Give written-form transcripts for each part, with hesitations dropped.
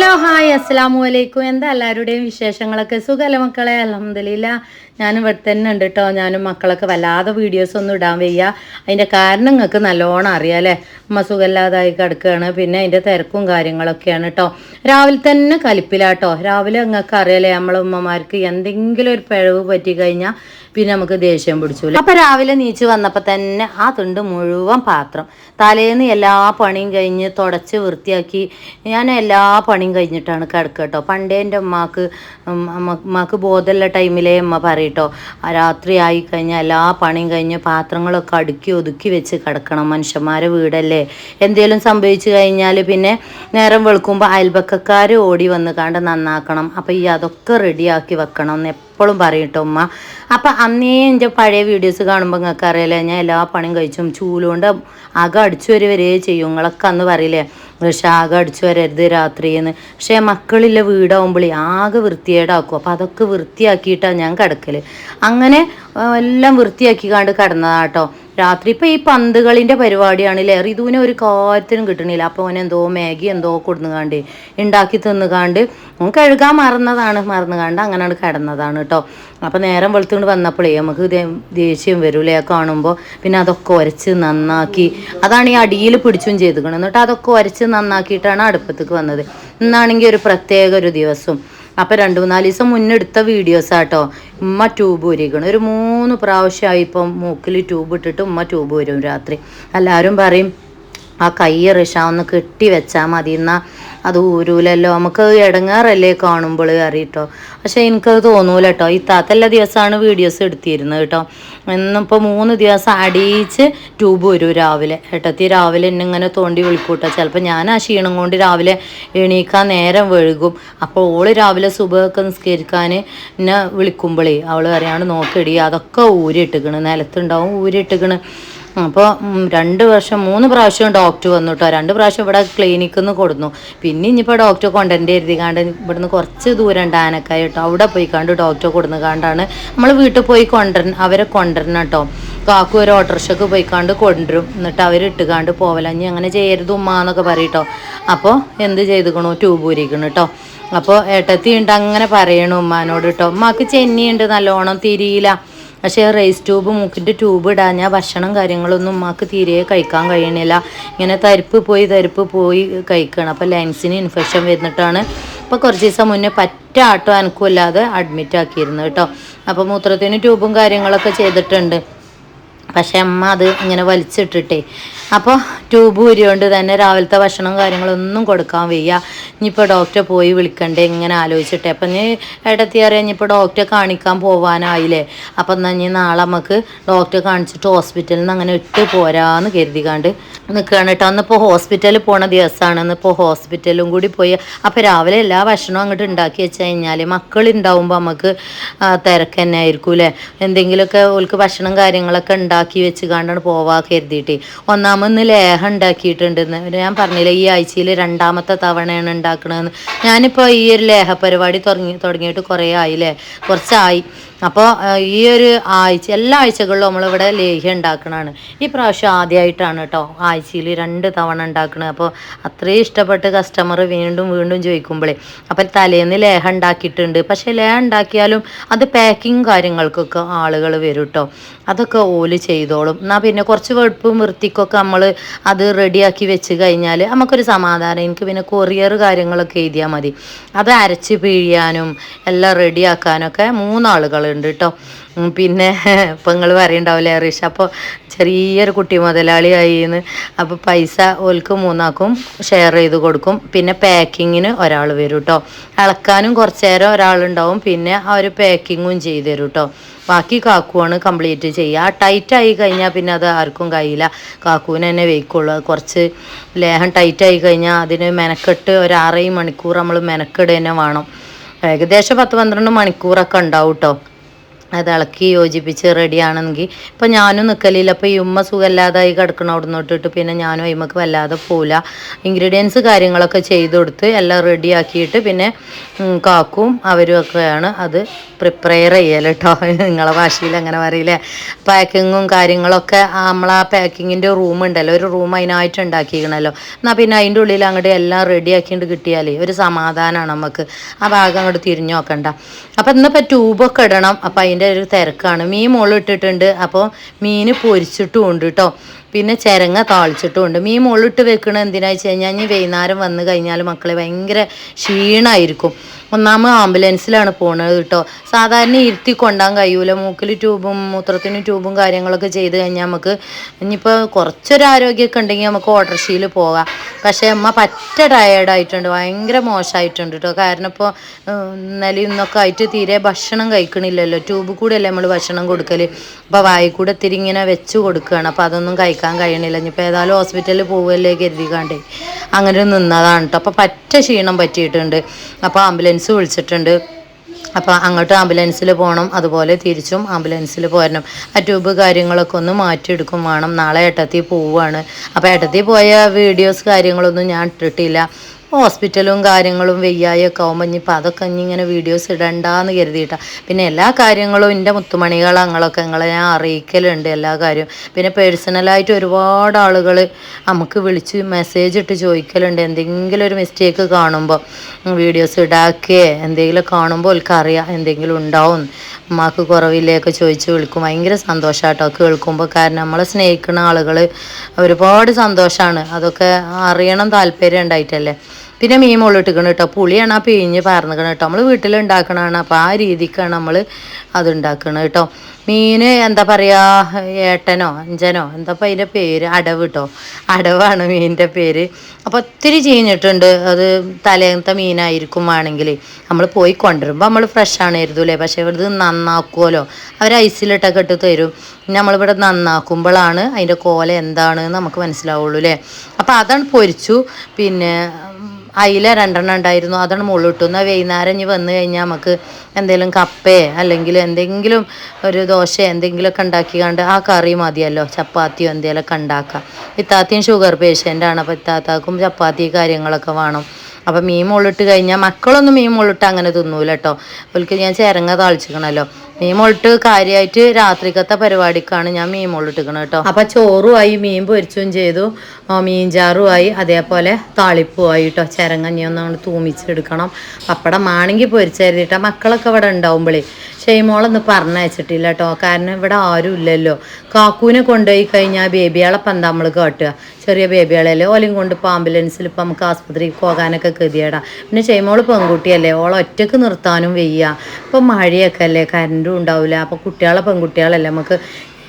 Hello hi അസ്സലാമു അലൈക്കും. എന്താ എല്ലാവരുടെയും വിശേഷങ്ങളൊക്കെ? സുഖമല്ലേ മക്കളെ? അൽഹംദുലില്ലാ ഞാൻ ഇവിടെ തന്നെ ഉണ്ട് കേട്ടോ. ഞാനും മക്കളൊക്കെ വല്ലാതെ വീഡിയോസ് ഒന്നും ഇടാൻ വയ്യ. അതിൻ്റെ കാരണം നിങ്ങൾക്ക് നല്ലോണം അറിയാം അല്ലേ. ഉമ്മ സുഖമില്ലാതായി കിടക്കുകയാണ്. പിന്നെ അതിൻ്റെ തിരക്കും കാര്യങ്ങളൊക്കെയാണ് കേട്ടോ. രാവിലെ തന്നെ കലിപ്പിലാട്ടോ. രാവിലെ നിങ്ങൾക്ക് അറിയാലേ നമ്മളെ ഉമ്മമാർക്ക് എന്തെങ്കിലും ഒരു പിഴവ് പറ്റി കഴിഞ്ഞാൽ പിന്നെ നമുക്ക് ദേഷ്യം പിടിച്ചു. അപ്പം രാവിലെ നീച്ച് വന്നപ്പോൾ തന്നെ ആ തുണ്ട് മുഴുവൻ പാത്രം തലേന്ന് എല്ലാ പണിയും കഴിഞ്ഞ് തുടച്ച് വൃത്തിയാക്കി ഞാൻ എല്ലാ പണിയും കഴിഞ്ഞിട്ടാണ് കിടക്കുക കേട്ടോ. പണ്ടേ എൻ്റെ ഉമ്മാക്ക് ബോധമുള്ള ടൈമിലേ ഉമ്മ പറയട്ടോ, രാത്രി ആയി കഴിഞ്ഞാൽ എല്ലാ പണിയും കഴിഞ്ഞ് പാത്രങ്ങളൊക്കെ അടുക്കി ഒതുക്കി വെച്ച് കിടക്കണം. മനുഷ്യന്മാരെ വീടല്ലേ, എന്തെങ്കിലും സംഭവിച്ചു കഴിഞ്ഞാൽ പിന്നെ നേരം വെളുക്കുമ്പോൾ അയൽപക്കക്കാർ ഓടി വന്ന് കണ്ട് നന്നാക്കണം. അപ്പം ഈ അതൊക്കെ റെഡിയാക്കി വെക്കണം എന്ന് എപ്പോഴും പറയട്ടോ ഉമ്മ. അപ്പം അന്നേ എൻ്റെ പഴയ വീഡിയോസ് കാണുമ്പോൾ നിങ്ങൾക്ക് അറിയില്ലേ, ഞാൻ എല്ലാ പണിയും കഴിച്ചും ചൂലുകൊണ്ട് അകം അടിച്ചു വരെ ചെയ്യും. നിങ്ങളൊക്കെ അന്ന് പറയില്ലേ പക്ഷെ ആകെ അടിച്ചു വരരുത് രാത്രിയെന്ന്. പക്ഷേ മക്കളില്ല വീടാവുമ്പോൾ ആകെ വൃത്തികേടാക്കും. അപ്പോൾ അതൊക്കെ വൃത്തിയാക്കിയിട്ടാണ് ഞാൻ കിടക്കൽ. അങ്ങനെ എല്ലാം വൃത്തിയാക്കി കണ്ട് കിടന്നതാട്ടോ. രാത്രി ഇപ്പോൾ ഈ പന്തുകളിൻ്റെ പരിപാടിയാണല്ലേ, റിതുവിനെ ഒരു കാര്യത്തിനും കിട്ടണില്ല. അപ്പോൾ അവൻ എന്തോ മാഗി എന്തോ കൊടുന്നുകാണ്ട് ഉണ്ടാക്കി തിന്നുകാണ്ട് കഴുകാൻ മറന്നുകാണ്ട് അങ്ങനെയാണ് കിടന്നതാണ് കേട്ടോ. അപ്പോൾ നേരം വെളുത്തുകൊണ്ട് വന്നപ്പോഴേ നമുക്ക് ദേഷ്യം വരൂലേ കാണുമ്പോൾ. പിന്നെ അതൊക്കെ ഉരച്ച് നന്നാക്കി, അതാണ് ഈ അടിയിൽ പിടിച്ചും ചെയ്തിക്കണം. എന്നിട്ട് അതൊക്കെ ഉരച്ച് നന്നാക്കിയിട്ടാണ് അടുപ്പത്തേക്ക് വന്നത്. ഇന്നാണെങ്കിൽ ഒരു പ്രത്യേക ഒരു ദിവസം. അപ്പം 2-4 ദിവസം മുന്നേ എടുത്ത വീഡിയോസാട്ടോ. ഉമ്മ ട്യൂബ് ഊരിക്കണം. ഒരു 3 പ്രാവശ്യമായി ഇപ്പം മൂക്കിൽ ട്യൂബ് ഇട്ടിട്ട് ഉമ്മ ട്യൂബ് വരും രാത്രി. എല്ലാവരും പറയും ആ കൈ റിഷാന്ന് കെട്ടി വെച്ചാൽ മതി, എന്നാൽ അത് ഊരൂലല്ലോ. നമുക്ക് ഇടങ്ങാറല്ലേ കാണുമ്പോൾ അറിയിട്ടോ. പക്ഷേ എനിക്കത് തോന്നൂല കേട്ടോ. ഈ താത്തെല്ലാ ദിവസമാണ് വീഡിയോസ് എടുത്തിരുന്നത് കേട്ടോ. ഇന്നിപ്പോൾ 3 ദിവസം അടിയിച്ച് ട്യൂബ് വരും രാവിലെ. ഏട്ടത്തി രാവിലെ എന്നെ ഇങ്ങനെ തോണ്ടി വിളിക്കൂട്ടോ. ചിലപ്പോൾ ഞാൻ ആ ക്ഷീണം കൊണ്ട് രാവിലെ എണീക്കാൻ നേരം വഴുകും. അപ്പോൾ ഓള് രാവിലെ സുബഹൊക്കെ നിസ്കരിക്കാൻ എന്നെ വിളിക്കുമ്പോഴേ അവൾ പറയാണ് നോക്കിടി അതൊക്കെ ഊരിയിട്ടിക്കണ്, നിലത്തുണ്ടാവും ഊരിയിട്ടിക്കണ്. അപ്പോൾ 3 പ്രാവശ്യം ഡോക്ടർ വന്നു കേട്ടോ. 2 പ്രാവശ്യം ഇവിടെ ക്ലിനിക്കിൽ നിന്ന് കൊടുന്നു. പിന്നെ ഇനിയിപ്പോൾ ഡോക്ടർ കൊണ്ടുവരേണ്ടി എഴുതിക്കാണ്ട് ഇവിടുന്ന് കുറച്ച് ദൂരം ഉണ്ട് ആനക്കായ കേട്ടോ. അവിടെ പോയി കണ്ട് ഡോക്ടറെ കൊടുന്നുകാണ്ടാണ് നമ്മൾ വീട്ടിൽ പോയി അവരെ കൊണ്ടുവരണം കേട്ടോ. കാക്കു ഒരു ഓട്ടോറിക്ഷയ്ക്ക് പോയിക്കാണ്ട് കൊണ്ടുവരും. എന്നിട്ട് അവരിട്ടുകാണ്ട് പോവലഞ്ഞ് അങ്ങനെ ചെയ്യരുത് ഉമ്മ എന്നൊക്കെ പറയട്ടോ. അപ്പോൾ എന്ത് ചെയ്തുക്കണു, ട്യൂബ് ഊരിക്കണം കേട്ടോ. അപ്പോൾ ഏട്ടത്തി ഉണ്ട് അങ്ങനെ പറയണു ഉമ്മാനോട് കേട്ടോ. ഉമ്മാക്ക് ചെന്നിയുണ്ട് നല്ലോണം തിരിയില്ല. പക്ഷേ റൈസ് ട്യൂബ് മൂക്കിൻ്റെ ട്യൂബ് ഇടാഞ്ഞാൽ ഭക്ഷണം കാര്യങ്ങളൊന്നും ഉമ്മാക്ക് തീരെ കഴിക്കാൻ കഴിയണില്ല. ഇങ്ങനെ തരിപ്പ് പോയി കഴിക്കണം. അപ്പോൾ ലങ്സിന് ഇൻഫെക്ഷൻ വരുന്നിട്ടാണ് ഇപ്പോൾ കുറച്ച് ദിവസം മുന്നേ ആട്ടോ അനക്കുമില്ലാതെ അഡ്മിറ്റ് ആക്കിയിരുന്നു കേട്ടോ. അപ്പോൾ മൂത്രത്തിന് ട്യൂബും കാര്യങ്ങളൊക്കെ ചെയ്തിട്ടുണ്ട്. പക്ഷേ അമ്മ അത് ഇങ്ങനെ വലിച്ചിട്ടിട്ടേ അപ്പോൾ ട്യൂബ് ഊരിയോണ്ട് തന്നെ രാവിലത്തെ ഭക്ഷണം കാര്യങ്ങളൊന്നും കൊടുക്കാൻ വയ്യ. ഇനിയിപ്പോൾ ഡോക്ടറെ പോയി വിളിക്കണ്ടേ ഇങ്ങനെ ആലോചിച്ചിട്ടെ. അപ്പം ഇനി ഇടത്തി അറിയാം ഇനിയിപ്പോൾ ഡോക്ടറെ കാണിക്കാൻ പോകാനായില്ലേ. അപ്പം എന്നാൽ ഇനി നാളെ നമുക്ക് ഡോക്ടറെ കാണിച്ചിട്ട് ഹോസ്പിറ്റലിൽ നിന്ന് അങ്ങനെ ഇട്ട് പോരാന്ന് കരുതിക്കാണ്ട് നിൽക്കുകയാണ് കേട്ടോ. അന്നിപ്പോൾ ഹോസ്പിറ്റലിൽ പോണ ദിവസമാണ്. ഇന്നിപ്പോൾ ഹോസ്പിറ്റലും കൂടി പോയി. അപ്പോൾ രാവിലെ എല്ലാ ഭക്ഷണവും അങ്ങോട്ട് ഉണ്ടാക്കി വെച്ച് കഴിഞ്ഞാൽ മക്കളുണ്ടാവുമ്പോൾ നമുക്ക് തിരക്ക് തന്നെ ആയിരിക്കും അല്ലേ. എന്തെങ്കിലുമൊക്കെ ഓൾക്ക് ഭക്ഷണം കാര്യങ്ങളൊക്കെ ഉണ്ടാക്കി വെച്ച് കണ്ടാണ് പോവാ കരുതിയിട്ട്. ഒന്നാമന്ന് ലേഹം ഉണ്ടാക്കിയിട്ടുണ്ടെന്ന് ഞാൻ പറഞ്ഞില്ല, ഈ ആഴ്ചയിൽ 2ാമത്തെ തവണയാണ് ഉണ്ടാക്കണതെന്ന്. ഞാനിപ്പോൾ ഈ ഒരു ലേഹ പരിപാടി തുടങ്ങിയിട്ട് കുറേ ആയില്ലേ, കുറച്ചായി. അപ്പോൾ ഈ ഒരു എല്ലാ ആഴ്ചകളിലും നമ്മളിവിടെ ലേഹ്യം ഉണ്ടാക്കണതാണ്. ഈ പ്രാവശ്യം ആദ്യമായിട്ടാണ് കേട്ടോ ആഴ്ചയിൽ 2 തവണ ഉണ്ടാക്കണത്. അപ്പോൾ അത്രയും ഇഷ്ടപ്പെട്ട് കസ്റ്റമർ വീണ്ടും ചോദിക്കുമ്പോഴേ അപ്പം തലേന്ന് ലേഹം ഉണ്ടാക്കിയിട്ടുണ്ട്. പക്ഷേ ലേഹം ഉണ്ടാക്കിയാലും അത് പാക്കിങ് കാര്യങ്ങൾക്കൊക്കെ ആളുകൾ വരും കേട്ടോ. അതൊക്കെ ഓല് ചെയ്തോളും. എന്നാൽ പിന്നെ കുറച്ച് വെളുപ്പും വൃത്തിക്കൊക്കെ നമ്മൾ അത് റെഡിയാക്കി വെച്ച് കഴിഞ്ഞാൽ നമുക്കൊരു സമാധാനം. എനിക്ക് പിന്നെ കൊറിയർ കാര്യങ്ങളൊക്കെ എഴുതിയാൽ മതി. അത് അരച്ച് പിഴിയാനും എല്ലാം റെഡിയാക്കാനൊക്കെ 3 ആളുകളുണ്ട് കേട്ടോ. പിന്നെ ഇപ്പം നിങ്ങൾ പറയുണ്ടാവില്ലേ റിഷ അപ്പോൾ ചെറിയൊരു കുട്ടി മുതലാളിയായിന്ന്. അപ്പോൾ പൈസ ഓൽക്ക് 3 ആക്കും ഷെയർ ചെയ്ത് കൊടുക്കും. പിന്നെ പാക്കിങ്ങിന് ഒരാൾ വരും കേട്ടോ. ഇളക്കാനും കുറച്ച് നേരം ഒരാളുണ്ടാവും. പിന്നെ ആ ഒരു പാക്കിങ്ങും ചെയ്ത് തരും കേട്ടോ. ബാക്കി കാക്കുവാണ് കംപ്ലീറ്റ് ചെയ്യുക. ടൈറ്റായി കഴിഞ്ഞാൽ പിന്നെ അത് ആർക്കും കഴിയില്ല, കാക്കുവിന് തന്നെ വെയ്ക്കുള്ളൂ. കുറച്ച് ലേഹം ടൈറ്റായി കഴിഞ്ഞാൽ അതിന് മെനക്കെട്ട് ഒരു 6 മണിക്കൂർ നമ്മൾ മെനക്കെട് തന്നെ വേണം. ഏകദേശം 10-12 മണിക്കൂറൊക്കെ ഉണ്ടാവും കേട്ടോ. അത് ഇളക്കി യോജിപ്പിച്ച് റെഡിയാണെങ്കിൽ ഇപ്പം ഞാനും നിൽക്കലില്ല. അപ്പോൾ ഈ ഉമ്മ സുഖമില്ലാതായി കിടക്കണം അവിടെ നിന്ന് ഇട്ടിട്ട് പിന്നെ ഞാനും അയിമക്ക് വല്ലാതെ പോവില്ല. ഇൻഗ്രീഡിയൻസ് കാര്യങ്ങളൊക്കെ ചെയ്ത് കൊടുത്ത് എല്ലാം റെഡിയാക്കിയിട്ട് പിന്നെ കാക്കും അവരും ഒക്കെയാണ് അത് പ്രിപ്പയർ ചെയ്യൽ കേട്ടോ. നിങ്ങളെ ഭാഷയിൽ അങ്ങനെ പറയില്ലേ. പാക്കിങ്ങും കാര്യങ്ങളൊക്കെ നമ്മളാ പാക്കിങ്ങിൻ്റെ റൂം ഉണ്ടല്ലോ, ഒരു റൂം അതിനായിട്ട് ഉണ്ടാക്കിക്കണല്ലോ. എന്നാൽ പിന്നെ അതിൻ്റെ ഉള്ളിൽ അങ്ങോട്ട് എല്ലാം റെഡിയാക്കിയിട്ട് കിട്ടിയാലേ ഒരു സമാധാനമാണ് നമുക്ക്. ആ ഭാഗം അങ്ങോട്ട് തിരിഞ്ഞു നോക്കണ്ട. അപ്പം ഇന്നിപ്പോൾ ട്യൂബൊക്കെ ഇടണം. അപ്പം അതിൻ്റെ ഒരു തിരക്കാണ്. മീൻ മുകളിൽ ഇട്ടിട്ടുണ്ട്. അപ്പോൾ മീൻ പൊരിച്ചിട്ടും ഉണ്ട് കേട്ടോ. പിന്നെ ചിരങ്ങ താളിച്ചിട്ടും ഉണ്ട്. മീൻ മുകളിലിട്ട് വെക്കണത് എന്തിനാണെന്ന് വെച്ച് കഴിഞ്ഞാൽ ഇനി വൈകുന്നേരം വന്ന് കഴിഞ്ഞാൽ മക്കളെ ഭയങ്കര ക്ഷീണമായിരിക്കും. ഒന്നാമത് ആംബുലൻസിലാണ് പോണത് കേട്ടോ. സാധാരണ ഇരുത്തി കൊണ്ടാൻ കഴിയൂല. മൂക്കിൽ ട്യൂബും മൂത്രത്തിന് ട്യൂബും കാര്യങ്ങളൊക്കെ ചെയ്ത് കഴിഞ്ഞാൽ നമുക്ക് ഇനിയിപ്പോൾ കുറച്ചൊരു ആരോഗ്യമൊക്കെ ഉണ്ടെങ്കിൽ നമുക്ക് ഓട്ടോറിക്ഷയിൽ പോകാം. പക്ഷേ അമ്മ പറ്റ ടയേർഡായിട്ടുണ്ട്, ഭയങ്കര മോശമായിട്ടുണ്ട് കേട്ടോ. കാരണം ഇപ്പോൾ ഇന്നലെ ഇന്നൊക്കെ ആയിട്ട് തീരെ ഭക്ഷണം കഴിക്കണില്ലല്ലോ. ട്യൂബ് കൂടെ അല്ലേ നമ്മൾ ഭക്ഷണം കൊടുക്കൽ. അപ്പോൾ വായിൽ കൂടെ ഇത്തിരി ഇങ്ങനെ വെച്ച് കൊടുക്കുകയാണ്. അപ്പോൾ അതൊന്നും കഴിക്കാൻ കഴിയണില്ല. ഇനിയിപ്പോൾ ഏതായാലും ഹോസ്പിറ്റലിൽ പോവുകയല്ലേ കരുതിക്കാണ്ടേ അങ്ങനെ നിന്നതാണ് കേട്ടോ. അപ്പോൾ പറ്റ ക്ഷീണം പറ്റിയിട്ടുണ്ട്. അപ്പോൾ ആംബുലൻസ് വിളിച്ചിട്ടുണ്ട്. അപ്പോൾ അങ്ങോട്ട് ആംബുലൻസിൽ പോകണം, അതുപോലെ തിരിച്ചും ആംബുലൻസിൽ പോരണം. ആ ട്യൂബ് കാര്യങ്ങളൊക്കെ ഒന്ന് മാറ്റിയെടുക്കും വേണം. നാളെ ഏട്ടത്തി പോവുകയാണ്. അപ്പോൾ ഏട്ടത്തി പോയ വീഡിയോസ് കാര്യങ്ങളൊന്നും ഞാൻ ഇട്ടിട്ടില്ല. ഹോസ്പിറ്റലും കാര്യങ്ങളും വെയ്യായൊക്കെ ആകുമ്പോൾ ഇനിയിപ്പോൾ അതൊക്കെ ഇങ്ങനെ വീഡിയോസ് ഇടണ്ടെന്ന് കരുതിയിട്ടാണ്. പിന്നെ എല്ലാ കാര്യങ്ങളും എൻ്റെ മുത്തുമണികൾ ഞങ്ങളൊക്കെ നിങ്ങളെ ഞാൻ അറിയിക്കലുണ്ട് എല്ലാ കാര്യവും. പിന്നെ പേഴ്സണലായിട്ട് ഒരുപാട് ആളുകൾ നമുക്ക് വിളിച്ച് മെസ്സേജ് ഇട്ട് ചോദിക്കലുണ്ട്. എന്തെങ്കിലും ഒരു മിസ്റ്റേക്ക് കാണുമ്പോൾ വീഡിയോസ് ഇടാക്കേ എന്തെങ്കിലും കാണുമ്പോൾ അവർക്കറിയാം എന്തെങ്കിലും ഉണ്ടാവും, ഉമ്മാക്ക് കുറവില്ലേക്ക് ചോദിച്ച് വിളിക്കും. ഭയങ്കര സന്തോഷമാട്ടോ കേൾക്കുമ്പോൾ. കാരണം നമ്മളെ സ്നേഹിക്കുന്ന ആളുകൾ ഒരുപാട് സന്തോഷമാണ്. അതൊക്കെ അറിയണം താല്പര്യം ഉണ്ടായിട്ടല്ലേ. പിന്നെ മീൻ മുകളിലിട്ടിക്കണം കേട്ടോ. പുളിയാണ് ആ പിഴിഞ്ഞ് പാർന്നിക്കണം കേട്ടോ. നമ്മൾ വീട്ടിലുണ്ടാക്കണതാണ്. അപ്പോൾ ആ രീതിക്കാണ് നമ്മൾ അത് ഉണ്ടാക്കണം കേട്ടോ. മീൻ എന്താ പറയുക, ഏട്ടനോ അഞ്ചനോ എന്താപ്പം അതിൻ്റെ പേര്, അടവ് കേട്ടോ. അടവാണ് മീനിൻ്റെ പേര്. അപ്പോൾ ഒത്തിരി ചീഞ്ഞിട്ടുണ്ട്. അത് തലേന്നത്തെ മീനായിരിക്കും വേണമെങ്കിൽ. നമ്മൾ പോയി കൊണ്ടുവരുമ്പോൾ നമ്മൾ ഫ്രഷാണ് കരുതൂലേ. പക്ഷേ ഇത് നന്നാക്കുമല്ലോ, അവർ ഐസിലിട്ടൊക്കെ ഇട്ട് തരും. നമ്മളിവിടെ നന്നാക്കുമ്പോഴാണ് അതിൻ്റെ കോല എന്താണെന്ന് നമുക്ക് മനസ്സിലാവുള്ളൂ അല്ലേ. അപ്പോൾ അതാണ് പൊരിച്ചു. പിന്നെ അയില 2 ഉണ്ടായിരുന്നു, അതാണ് മുകളിലിട്ടു. എന്നാൽ വൈകുന്നേരം ഇനി വന്നു കഴിഞ്ഞാൽ നമുക്ക് എന്തെങ്കിലും കപ്പയോ അല്ലെങ്കിൽ എന്തെങ്കിലും ഒരു ദോശ എന്തെങ്കിലുമൊക്കെ ഉണ്ടാക്കിക്കാണ്ട് ആ കറി മതിയല്ലോ. ചപ്പാത്തിയോ എന്തെങ്കിലുമൊക്കെ ഉണ്ടാക്കാം. ഇത്താത്തയും ഷുഗർ പേഷ്യൻ്റാണ്. അപ്പോൾ ഇത്താത്താക്കും ചപ്പാത്തി കാര്യങ്ങളൊക്കെ വേണം. അപ്പം മീൻ മുകളിലിട്ട് കഴിഞ്ഞാൽ മക്കളൊന്നും മീൻ മുകളിലിട്ട് അങ്ങനെ തിന്നൂല കേട്ടോ. അവർക്ക് ഞാൻ ചിരങ്ങ താളിച്ചിക്കണല്ലോ. മീൻ മുകളിട്ട് കാര്യമായിട്ട് രാത്രിക്കത്തെ പരിപാടിക്കാണ് ഞാൻ മീൻ മുകളിട്ടിക്കണം കേട്ടോ. അപ്പം ചോറുമായി, മീൻ പൊരിച്ചും ചെയ്തു, മീൻ ചാറുമായി, അതേപോലെ താളിപ്പുമായി കേട്ടോ. ചിരങ്ങഞ്ഞി ഒന്നാണ് തൂമിച്ചെടുക്കണം. പപ്പടം ആണെങ്കിൽ പൊരിച്ചരുതിട്ടാ. മക്കളൊക്കെ ഇവിടെ ഉണ്ടാവുമ്പോഴേ ഷെയ്മോളൊന്നും പറഞ്ഞയച്ചിട്ടില്ല കേട്ടോ. കാരണം ഇവിടെ ആരും ഇല്ലല്ലോ. കാക്കൂനെ കൊണ്ടുപോയി കഴിഞ്ഞാൽ ബേബിയാളെ എന്താ നമ്മൾ കാട്ടുക, ചെറിയ ബേബിയാളല്ലേ. ഓലയും കൊണ്ട് ഇപ്പോൾ ആംബുലൻസിൽ ഇപ്പം നമുക്ക് ആസ്പത്രിക്ക് പോകാനൊക്കെ ഗതിയേടാ. പിന്നെ ഷെയ്മോള് പെൺകുട്ടിയല്ലേ, ഓളെ ഒറ്റക്ക് നിർത്താനും വയ്യ. ഇപ്പം മഴയൊക്കെ അല്ലേ, കറണ്ടും ഉണ്ടാവില്ല. അപ്പോൾ പെൺകുട്ടികളല്ലേ, നമുക്ക്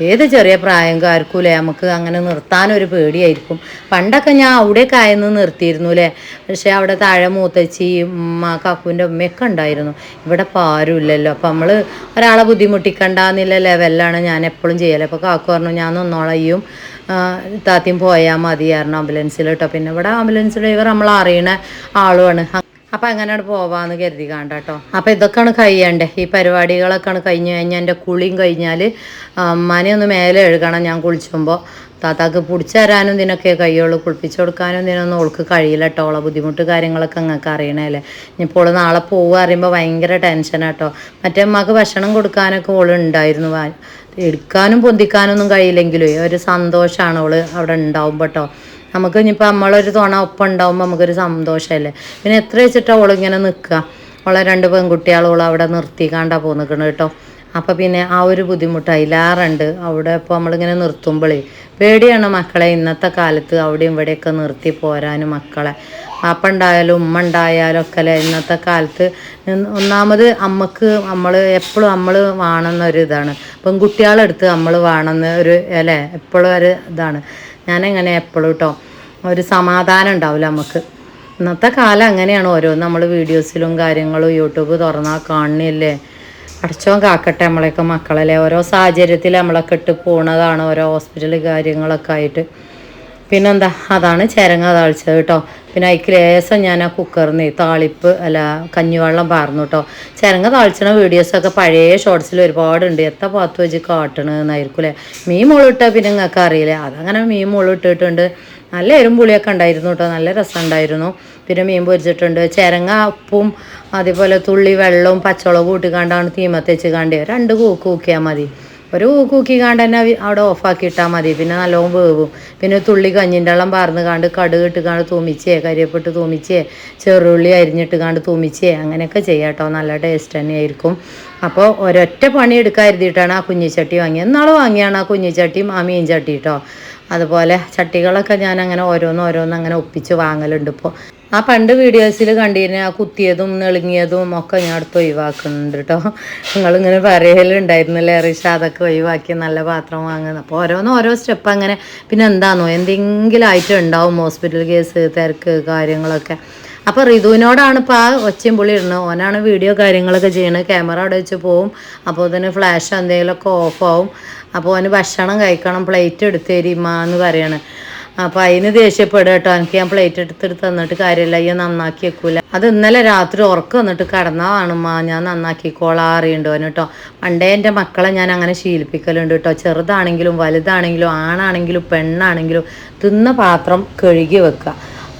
ഏത് ചെറിയ പ്രായക്കാർക്കൂലേ നമുക്ക് അങ്ങനെ നിർത്താനൊരു പേടിയായിരിക്കും. പണ്ടൊക്കെ ഞാൻ അവിടെയൊക്കെ ആയെന്ന് നിർത്തിയിരുന്നു അല്ലേ. പക്ഷേ അവിടെ താഴെ മൂത്തച്ചി കാക്കുവിൻ്റെ ഉമ്മയൊക്കെ ഉണ്ടായിരുന്നു. ഇവിടെ ഇപ്പോൾ ആരും ഇല്ലല്ലോ. അപ്പം നമ്മൾ ഒരാളെ ബുദ്ധിമുട്ടിക്കണ്ടെന്നുള്ള ലെവലിലാണ് ഞാൻ എപ്പോഴും ചെയ്യല്. അപ്പോൾ കാക്കു പറഞ്ഞു ഞാൻ നിന്നോളയും താത്തിയും പോയാൽ മതിയായിരുന്നു ആംബുലൻസിൽ കേട്ടോ. പിന്നെ ഇവിടെ ആംബുലൻസ് ഡ്രൈവർ നമ്മൾ അറിയണ ആളുമാണ്. അപ്പം അങ്ങനെയാണ് പോവാന്ന് കരുതി കാണ്ട കേട്ടോ. അപ്പം ഇതൊക്കെയാണ് കഴിയണ്ടേ. ഈ പരിപാടികളൊക്കെയാണ് കഴിഞ്ഞ് കഴിഞ്ഞാൽ എൻ്റെ കുളിയും കഴിഞ്ഞാൽ അമ്മാനെ ഒന്ന് മേലെ എഴുകണം ഞാൻ കുളിച്ചുമ്പോൾ. താത്താക്ക് പിടിച്ചു തരാനും ഇതിനൊക്കെ കഴിയുള്ളൂ, കുളിപ്പിച്ചു കൊടുക്കാനും ഇതിനൊന്നും ഓൾക്ക് കഴിയില്ല കേട്ടോ. ഓളെ ബുദ്ധിമുട്ട് കാര്യങ്ങളൊക്കെ നിങ്ങൾക്ക് അറിയണല്ലേ. ഇനിയിപ്പോൾ ഓള് നാളെ പോവുക അറിയുമ്പോൾ ഭയങ്കര ടെൻഷനാട്ടോ. മറ്റേ അമ്മക്ക് ഭക്ഷണം കൊടുക്കാനൊക്കെ ഓള് ഉണ്ടായിരുന്നു. എടുക്കാനും പൊന്തിക്കാനൊന്നും കഴിയില്ലെങ്കിലും ഒരു സന്തോഷമാണ് ഓള് അവിടെ ഉണ്ടാവുമ്പോൾ കേട്ടോ. നമുക്ക് ഇനിയിപ്പോൾ നമ്മളൊരു തുണ ഒപ്പം ഉണ്ടാവുമ്പോൾ നമുക്കൊരു സന്തോഷമല്ലേ. പിന്നെ എത്ര വെച്ചിട്ടാണ് ഓളിങ്ങനെ നിൽക്കുക. ഓളെ 2 പെൺകുട്ടികളോളം അവിടെ നിർത്തിക്കാണ്ടാണ് പോന്നിക്കണം കേട്ടോ. അപ്പോൾ പിന്നെ ആ ഒരു ബുദ്ധിമുട്ട് അതിലാറുണ്ട് അവിടെ. ഇപ്പോൾ നമ്മളിങ്ങനെ നിർത്തുമ്പോഴേ പേടിയാണ് മക്കളെ. ഇന്നത്തെ കാലത്ത് അവിടെയും ഇവിടെയൊക്കെ നിർത്തി പോരാനും മക്കളെ. അപ്പം ഉണ്ടായാലും ഉമ്മ ഉണ്ടായാലും ഒക്കെ അല്ലേ ഇന്നത്തെ കാലത്ത്. ഒന്നാമത് നമ്മൾ എപ്പോഴും നമ്മൾ വേണമെന്നൊരു ഇതാണ്. പെൺകുട്ടികളെടുത്ത് നമ്മൾ വേണമെന്ന് ഒരു അല്ലേ എപ്പോഴും ഒരു ഇതാണ്. ഞാനെങ്ങനെ എപ്പോഴും കേട്ടോ ഒരു സമാധാനം ഉണ്ടാവില്ല നമുക്ക്. ഇന്നത്തെ കാലം അങ്ങനെയാണ്. നമ്മൾ വീഡിയോസിലും കാര്യങ്ങളും യൂട്യൂബ് തുറന്നാൽ കാണുന്നില്ലേ. അടച്ചോൻ കാക്കട്ടെ നമ്മളെയൊക്കെ മക്കളല്ലേ. ഓരോ സാഹചര്യത്തിൽ നമ്മളൊക്കെ ഇട്ട് പോണതാണ് ഓരോ ഹോസ്പിറ്റൽ കാര്യങ്ങളൊക്കെ ആയിട്ട്. പിന്നെന്താ, അതാണ് ചിരങ്ങ താളിച്ചത് കേട്ടോ. പിന്നെ അതിക്ക് ലേസം ഞാൻ ആ കുക്കറിന് താളിപ്പ് അല്ല കഞ്ഞിവെള്ളം പാർന്നു കേട്ടോ. ചിരങ്ങ താളിച്ചണ വീഡിയോസൊക്കെ പഴയ ഷോർട്സിൽ ഒരുപാടുണ്ട്. എത്ര പാത്ത് വെച്ച് കാട്ടണമെന്നായിരിക്കും അല്ലേ. മീൻ മുളിട്ടാൽ പിന്നെ നിങ്ങൾക്ക് അറിയില്ലേ, അതങ്ങനെ മീൻ മുളിട്ടിട്ടുണ്ട്. നല്ല എരും പുളിയൊക്കെ ഉണ്ടായിരുന്നു കേട്ടോ, നല്ല രസമുണ്ടായിരുന്നു. പിന്നെ മീൻ പൊരിച്ചിട്ടുണ്ട്. ചിരങ്ങ ഉപ്പും അതേപോലെ തുള്ളി വെള്ളവും പച്ചവളവും കൂട്ടിക്കാണ്ടാണ് തീമത്ത് വെച്ച് കാണ്ടി 2 കൂക്ക് കൂക്കിയാൽ മതി. ഒരു കൂക്കി കാണ്ട് തന്നെ അവിടെ ഓഫാക്കി ഇട്ടാൽ മതി. പിന്നെ നല്ലോണം വേവും. പിന്നെ തുള്ളി കഞ്ഞിൻ്റെ വെള്ളം പാർന്ന് കാണ്ട് കടുക് ഇട്ട് കാണ്ട് തൂമിച്ചേ കരിവേപ്പിട്ട് തൂമിച്ചേ ചെറുള്ളി അരിഞ്ഞിട്ട് കാണ്ട് തൂമിച്ചേ അങ്ങനെയൊക്കെ ചെയ്യാം കേട്ടോ. നല്ല ടേസ്റ്റ് തന്നെയായിരിക്കും. അപ്പോൾ ഒരൊറ്റ പണി എടുക്കാൻ കരുതിയിട്ടാണ് ആ കുഞ്ഞിച്ചട്ടി വാങ്ങിയത്. എന്നാൾ വാങ്ങിയാണ് ആ കുഞ്ഞിച്ചട്ടിയും ആ മീൻ ചട്ടി കേട്ടോ. അതുപോലെ ചട്ടികളൊക്കെ ഞാൻ അങ്ങനെ ഓരോന്ന് അങ്ങനെ ഒപ്പിച്ച് വാങ്ങലുണ്ട് ഇപ്പോൾ. ആ പണ്ട് വീഡിയോസിൽ കണ്ടിരുന്ന ആ കുത്തിയതും നെളുങ്ങിയതും ഒക്കെ ഞാൻ അടുത്ത് ഒഴിവാക്കുന്നുണ്ട് കേട്ടോ. നിങ്ങളിങ്ങനെ പറയലുണ്ടായിരുന്നല്ലേ റിഷ, അതൊക്കെ ഒഴിവാക്കി നല്ല പാത്രം വാങ്ങുന്നത്. അപ്പോൾ ഓരോ സ്റ്റെപ്പ് അങ്ങനെ. പിന്നെ എന്താണെന്നോ എന്തെങ്കിലും ആയിട്ട് ഉണ്ടാവും, ഹോസ്പിറ്റൽ കേസ് തിരക്ക് കാര്യങ്ങളൊക്കെ. അപ്പോൾ ഋതുവിനോടാണ് ഇപ്പോൾ ആ ഒച്ചയും പുളി ഇടുന്നത്. ഓനാണ് വീഡിയോ കാര്യങ്ങളൊക്കെ ചെയ്യണത്. ക്യാമറ അവിടെ വെച്ച് പോവും. അപ്പോൾ അതിന് ഫ്ലാഷ് എന്തെങ്കിലുമൊക്കെ ഓഫാവും. അപ്പോൾ അവന് ഭക്ഷണം കഴിക്കണം, പ്ലേറ്റ് എടുത്ത് തരിമ്മ എന്ന് പറയാണ്. അപ്പോൾ അതിന് ദേഷ്യപ്പെടുക കേട്ടോ. എനിക്ക് ഞാൻ പ്ലേറ്റ് എടുത്തിട്ട് തന്നിട്ട് കാര്യമില്ല, ഈ നന്നാക്കി വെക്കൂല. അത് ഇന്നലെ രാത്രി ഉറക്കം വന്നിട്ട് കിടന്നതാണുമ്മ, ഞാൻ നന്നാക്കിക്കോളാം അറിയണ്ടോന് കേട്ടോ. പണ്ടേ എൻ്റെ മക്കളെ ഞാൻ അങ്ങനെ ശീലിപ്പിക്കലുണ്ട് കേട്ടോ. ചെറുതാണെങ്കിലും വലുതാണെങ്കിലും ആണാണെങ്കിലും പെണ്ണാണെങ്കിലും തിന്ന പാത്രം കഴുകി വെക്കുക.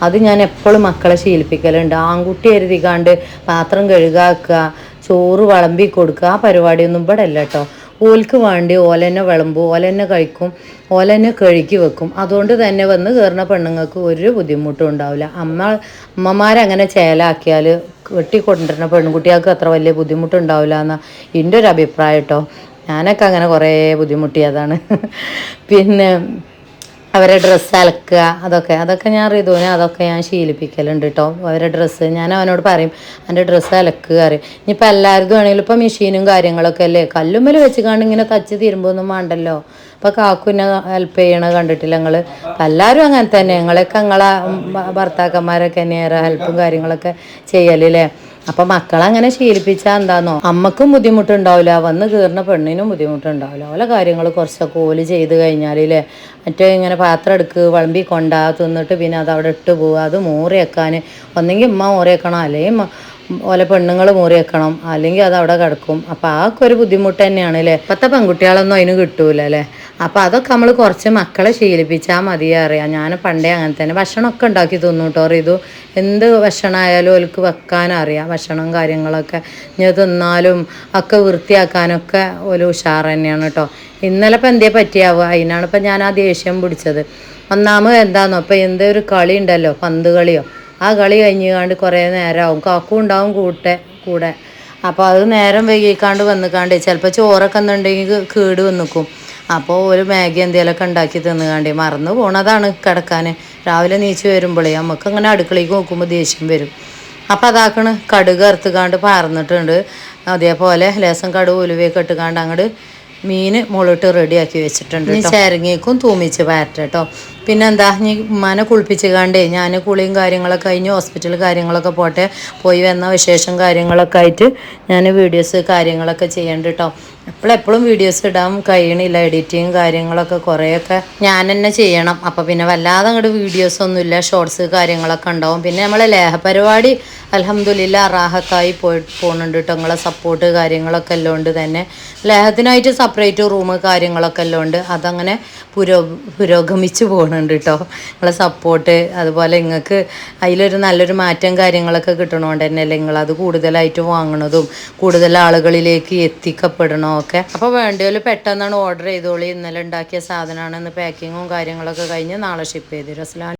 അത് ഞാൻ എപ്പോഴും മക്കളെ ശീലിപ്പിക്കലുണ്ട്. ആൺകുട്ടി എഴുതിക്കാണ്ട് പാത്രം കഴുകാക്കുക, ചോറ് വിളമ്പി കൊടുക്കുക, ആ പരിപാടിയൊന്നും ഇവിടെ അല്ല കേട്ടോ. ഓൽക്ക് വേണ്ടി ഓലന്നെ വിളമ്പും, ഓലന്നെ കഴിക്കും, ഓലന്നെ കഴുകി വെക്കും. അതുകൊണ്ട് തന്നെ വന്ന് കയറുന്ന പെണ്ണുങ്ങൾക്ക് ഒരു ബുദ്ധിമുട്ടും ഉണ്ടാവില്ല. അമ്മമാരങ്ങനെ ചേലാക്കിയാൽ വെട്ടിക്കൊണ്ടിരുന്ന പെൺകുട്ടികൾക്ക് അത്ര വലിയ ബുദ്ധിമുട്ടുണ്ടാവില്ല എന്നാണ് എൻ്റെ ഒരു അഭിപ്രായം കേട്ടോ. ഞാനൊക്കെ അങ്ങനെ കുറേ ബുദ്ധിമുട്ടിയതാണ്. പിന്നെ അവരെ ഡ്രസ്സ് അലക്കുക അതൊക്കെ ഞാൻ റിതുവിനെ അതൊക്കെ ഞാൻ ശീലിപ്പിക്കലുണ്ട് കേട്ടോ. അവരെ ഡ്രസ്സ് ഞാൻ അവനോട് പറയും എൻ്റെ ഡ്രസ്സ് അലക്കുക അറിയും. ഇനിയിപ്പോൾ എല്ലാവർക്കും ആണെങ്കിലും ഇപ്പോൾ മെഷീനും കാര്യങ്ങളൊക്കെ അല്ലേ, കല്ലുമ്മൽ വെച്ച് കാണ്ട് ഇങ്ങനെ തച്ച് തീരുമ്പോഴൊന്നും വേണ്ടല്ലോ. ഇപ്പോൾ കാക്കുവിനെ ഹെൽപ്പ് ചെയ്യണത് കണ്ടിട്ടില്ല നിങ്ങൾ? എല്ലാവരും അങ്ങനെ തന്നെ. നിങ്ങളൊക്കെ നിങ്ങളെ ഭർത്താക്കന്മാരൊക്കെ തന്നെയാണ് ഹെൽപ്പും കാര്യങ്ങളൊക്കെ ചെയ്യലല്ലേ. അപ്പം മക്കളങ്ങനെ ശീലിപ്പിച്ചാൽ എന്താണെന്നോ അമ്മക്കും ബുദ്ധിമുട്ടുണ്ടാവില്ല, വന്ന് കയറുന്ന പെണ്ണിനും ബുദ്ധിമുട്ടുണ്ടാവില്ല. ഓല കാര്യങ്ങൾ കുറച്ചൊക്കെ ഓല് ചെയ്ത് കഴിഞ്ഞാലേ മറ്റേ ഇങ്ങനെ പാത്രം എടുക്കുക വിളമ്പി കൊണ്ടാ തിന്നിട്ട് പിന്നെ അത് അവിടെ ഇട്ട് പോവുക. അത് മൂറി വെക്കാൻ ഒന്നെങ്കിൽ ഉമ്മ മൂറി വെക്കണം, അല്ലെങ്കിൽ ഓലെ പെണ്ണുങ്ങൾ മൂറി വെക്കണം, അല്ലെങ്കിൽ അത് അവിടെ കിടക്കും. അപ്പം ആക്കെ ഒരു ബുദ്ധിമുട്ട് തന്നെയാണ് അല്ലേ. ഇപ്പോഴത്തെ പെൺകുട്ടികളൊന്നും അതിന് കിട്ടൂല അല്ലേ. അപ്പോൾ അതൊക്കെ നമ്മൾ കുറച്ച് മക്കളെ ശീലിപ്പിച്ചാൽ മതി അറിയാം. ഞാൻ പണ്ടേ അങ്ങനെ തന്നെ ഭക്ഷണമൊക്കെ ഉണ്ടാക്കി തിന്നു കേട്ടോ. ഇത് എന്ത് ഭക്ഷണമായാലും ഓൽക്ക് വെക്കാനറിയാം. ഭക്ഷണം കാര്യങ്ങളൊക്കെ ഇനി തിന്നാലും ഒക്കെ വൃത്തിയാക്കാനൊക്കെ ഒരു ഉഷാർ തന്നെയാണ് കേട്ടോ. ഇന്നലെ ഇപ്പം എന്തേ പറ്റിയാവുക, അതിനാണ് ഇപ്പം ഞാൻ ആ ദേഷ്യം പിടിച്ചത്. ഒന്നാമത് എന്താണെന്നോ ഇപ്പം എന്തൊരു കളി ഉണ്ടല്ലോ, പന്ത് കളിയോ, ആ കളി കഴിഞ്ഞാണ്ട് കുറേ നേരമാവും. കാക്കും ഉണ്ടാവും കൂടെ. അപ്പോൾ അത് നേരം വൈകിക്കാണ്ട് വന്നിക്കാണ്ട് ചിലപ്പോൾ ചോറൊക്കെ എന്നുണ്ടെങ്കിൽ കേട് വന്നിക്കും. അപ്പോൾ ഒരു മാഗി എന്തെങ്കിലുമൊക്കെ ഉണ്ടാക്കി തിന്നുകാണ്ടി മറന്നു പോണതാണ് കിടക്കാൻ. രാവിലെ നീച്ച് വരുമ്പോഴേ നമുക്ക് അങ്ങനെ അടുക്കളയ്ക്ക് നോക്കുമ്പോൾ ദേഷ്യം വരും. അപ്പം അതാക്കണ് കടുക് അറുത്തുകാണ്ട് പാർന്നിട്ടുണ്ട്. അതേപോലെ ലേസം കടുക് ഉലുവയൊക്കെ ഇട്ടുകാണ്ട് അങ്ങോട്ട് മീൻ മുകളിട്ട് റെഡിയാക്കി വെച്ചിട്ടുണ്ട്. ഇനി ചേരങ്ങയ്ക്കും തൂമിച്ച് പാരട്ടോ. പിന്നെന്താ ഇനി ഉമ്മാനെ കുളിപ്പിച്ച് കാണ്ടേ ഞാൻ കുളിയും കാര്യങ്ങളൊക്കെ കഴിഞ്ഞ് ഹോസ്പിറ്റൽ കാര്യങ്ങളൊക്കെ പോയി വന്ന വിശേഷം കാര്യങ്ങളൊക്കെ ആയിട്ട് ഞാൻ വീഡിയോസ് കാര്യങ്ങളൊക്കെ ചെയ്യണ്ട കേട്ടോ. എപ്പോഴും വീഡിയോസ് ഇടാൻ കഴിയണില്ല, എഡിറ്റിങ് കാര്യങ്ങളൊക്കെ കുറേയൊക്കെ ഞാൻ തന്നെ ചെയ്യണം. അപ്പോൾ പിന്നെ വല്ലാതെ അങ്ങോട്ട് വീഡിയോസൊന്നുമില്ല, ഷോർട്സ് കാര്യങ്ങളൊക്കെ ഉണ്ടാവും. പിന്നെ നമ്മളെ ലേഹപരിപാടി അൽഹംദുലില്ലാ റാഹത്തായി പോകുന്നുണ്ട് കേട്ടോ. നിങ്ങളെ സപ്പോർട്ട് കാര്യങ്ങളൊക്കെ എല്ലാം ഉണ്ട് തന്നെ. ലേഹത്തിനായിട്ട് സെപ്പറേറ്റ് റൂം കാര്യങ്ങളൊക്കെ എല്ലാം ഉണ്ട്. അതങ്ങനെ പുരോഗമിച്ച് പോകുന്നുണ്ട് കേട്ടോ. നിങ്ങളെ സപ്പോർട്ട് അതുപോലെ നിങ്ങൾക്ക് അതിലൊരു നല്ലൊരു മാറ്റം കാര്യങ്ങളൊക്കെ കിട്ടണോണ്ട് തന്നെയല്ലേ നിങ്ങളത് കൂടുതലായിട്ട് വാങ്ങണതും കൂടുതൽ ആളുകളിലേക്ക് എത്തിക്കപ്പെടണോ ഒക്കെ. അപ്പോൾ വേണ്ടതിൽ പെട്ടെന്നാണ് ഓർഡർ ചെയ്തോളി. ഇന്നലെ ഉണ്ടാക്കിയ സാധനമാണ്. ഇന്ന് പാക്കിങ്ങും കാര്യങ്ങളൊക്കെ കഴിഞ്ഞ് നാളെ ഷിപ്പ് ചെയ്തു തരും.